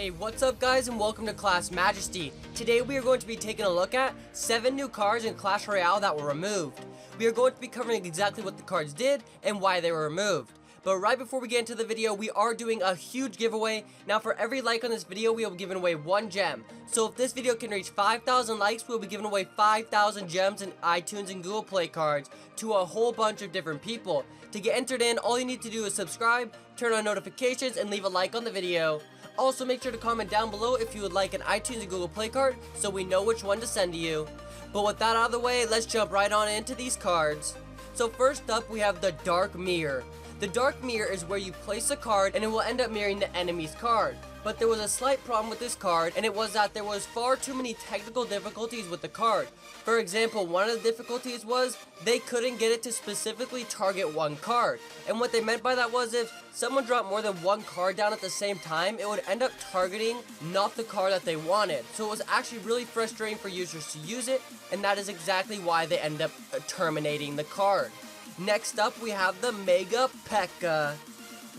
Hey, what's up guys, and welcome to Clash Majesty. Today we are going to be taking a look at 7 new cards in Clash Royale that were removed. We are going to be covering exactly what the cards did and why they were removed. But right before we get into the video, we are doing a huge giveaway. Now for every like on this video, we will be giving away 1 gem. So if this video can reach 5,000 likes, we will be giving away 5,000 gems and iTunes and Google Play cards to a whole bunch of different people. To get entered in, all you need to do is subscribe, turn on notifications, and leave a like on the video. Also, make sure to comment down below if you would like an iTunes and Google Play card so we know which one to send to you. But with that out of the way, let's jump right on into these cards. So first up, we have the Dark Mirror. The Dark Mirror is where you place a card and it will end up mirroring the enemy's card. But there was a slight problem with this card, and it was that there was far too many technical difficulties with the card. For example, one of the difficulties was they couldn't get it to specifically target one card. And what they meant by that was if someone dropped more than one card down at the same time, it would end up targeting not the card that they wanted. So it was actually really frustrating for users to use it, and that is exactly why they end up terminating the card. Next up, we have the Mega P.E.K.K.A.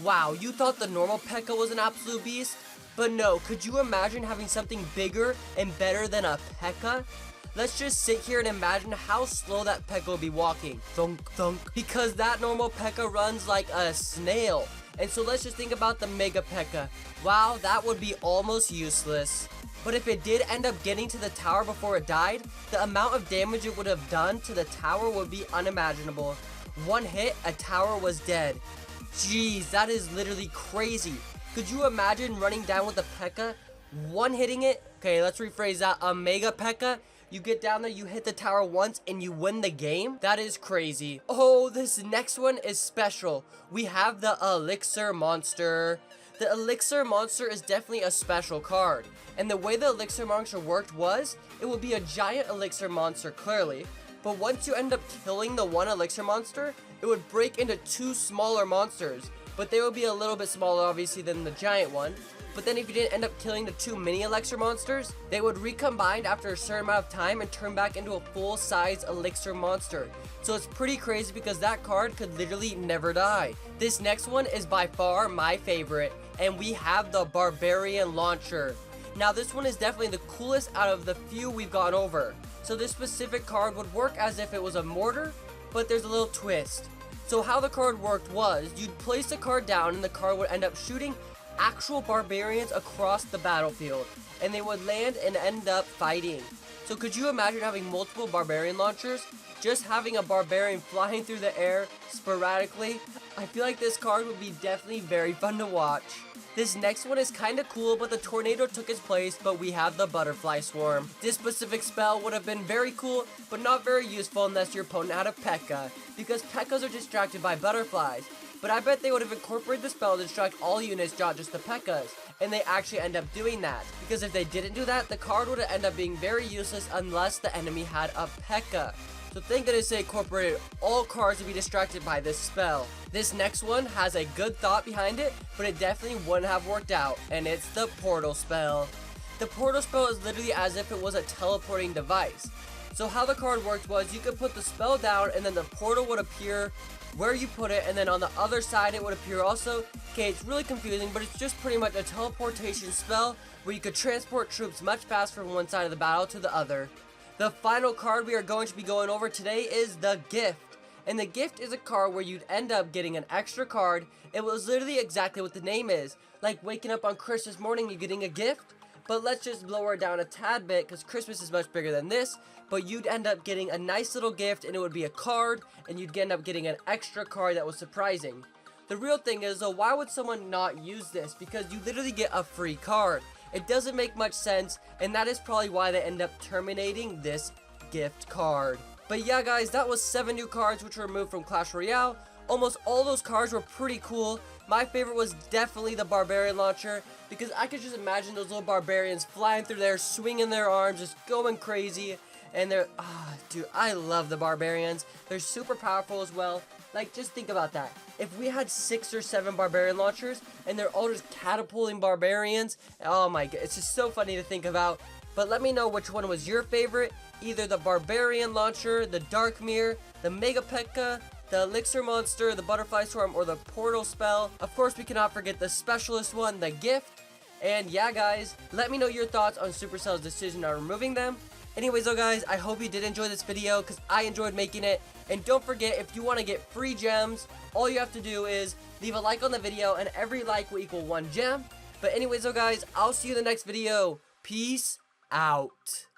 Wow, you thought the normal P.E.K.K.A. was an absolute beast? But no, could you imagine having something bigger and better than a P.E.K.K.A.? Let's just sit here and imagine how slow that P.E.K.K.A. will be walking. Thunk, thunk. Because that normal P.E.K.K.A. runs like a snail. And so let's just think about the Mega P.E.K.K.A. Wow, that would be almost useless. But if it did end up getting to the tower before it died, the amount of damage it would have done to the tower would be unimaginable. One hit, a tower was dead. Jeez, that is literally crazy. Could you imagine running down with a P.E.K.K.A., one hitting it? Okay, let's rephrase that. A Mega P.E.K.K.A., you get down there, you hit the tower once, and you win the game? That is crazy. Oh, this next one is special. We have the Elixir Monster. The Elixir Monster is definitely a special card. And the way the Elixir Monster worked was, it would be a giant Elixir Monster, clearly. But once you end up killing the one Elixir Monster, it would break into 2 smaller monsters. But they would be a little bit smaller, obviously, than the giant one. But then if you didn't end up killing the 2 mini Elixir Monsters, they would recombine after a certain amount of time and turn back into a full-size Elixir Monster. So it's pretty crazy because that card could literally never die. This next one is by far my favorite, and we have the Barbarian Launcher. Now this one is definitely the coolest out of the few we've gone over. So this specific card would work as if it was a mortar, but there's a little twist. So how the card worked was, you'd place the card down and the card would end up shooting actual barbarians across the battlefield, and they would land and end up fighting. So could you imagine having multiple barbarian launchers? Just having a barbarian flying through the air sporadically? I feel like this card would be definitely very fun to watch. This next one is kinda cool, but the tornado took its place, but we have the Butterfly Swarm. This specific spell would have been very cool, but not very useful unless your opponent had a P.E.K.K.A. Because P.E.K.K.A.s are distracted by butterflies. But I bet they would have incorporated the spell to distract all units, not just the P.E.K.K.A.s. And they actually end up doing that. Because if they didn't do that, the card would end up being very useless unless the enemy had a P.E.K.K.A. So thank goodness they incorporated all cards to be distracted by this spell. This next one has a good thought behind it, but it definitely wouldn't have worked out, and it's the Portal Spell. The Portal Spell is literally as if it was a teleporting device. So how the card worked was you could put the spell down and then the portal would appear where you put it, and then on the other side it would appear also. Okay, it's really confusing, but it's just pretty much a teleportation spell where you could transport troops much faster from one side of the battle to the other. The final card we are going to be going over today is the Gift. And the Gift is a card where you'd end up getting an extra card. It was literally exactly what the name is. Like waking up on Christmas morning, you're getting a gift. But let's just lower it down a tad bit because Christmas is much bigger than this. But you'd end up getting a nice little gift, and it would be a card, and you'd end up getting an extra card that was surprising. The real thing is though, why would someone not use this? Because you literally get a free card. It doesn't make much sense, and that is probably why they end up terminating this gift card. But yeah guys, that was 7 new cards which were removed from Clash Royale. Almost all those cards were pretty cool. My favorite was definitely the Barbarian Launcher, because I could just imagine those little barbarians flying through there, swinging their arms, just going crazy. And they're, dude, I love the barbarians. They're super powerful as well. Like, just think about that. If we had 6 or 7 barbarian launchers, and they're all just catapulting barbarians, oh my god, it's just so funny to think about. But let me know which one was your favorite. Either the Barbarian Launcher, the Dark Mirror, the Mega P.E.K.K.A., the Elixir Monster, the Butterfly Swarm, or the Portal Spell. Of course, we cannot forget the specialist one, the Gift. And yeah, guys, let me know your thoughts on Supercell's decision on removing them. Anyways though, guys, I hope you did enjoy this video because I enjoyed making it. And don't forget, if you want to get free gems, all you have to do is leave a like on the video, and every like will equal 1 gem. But anyways though, guys, I'll see you in the next video. Peace out.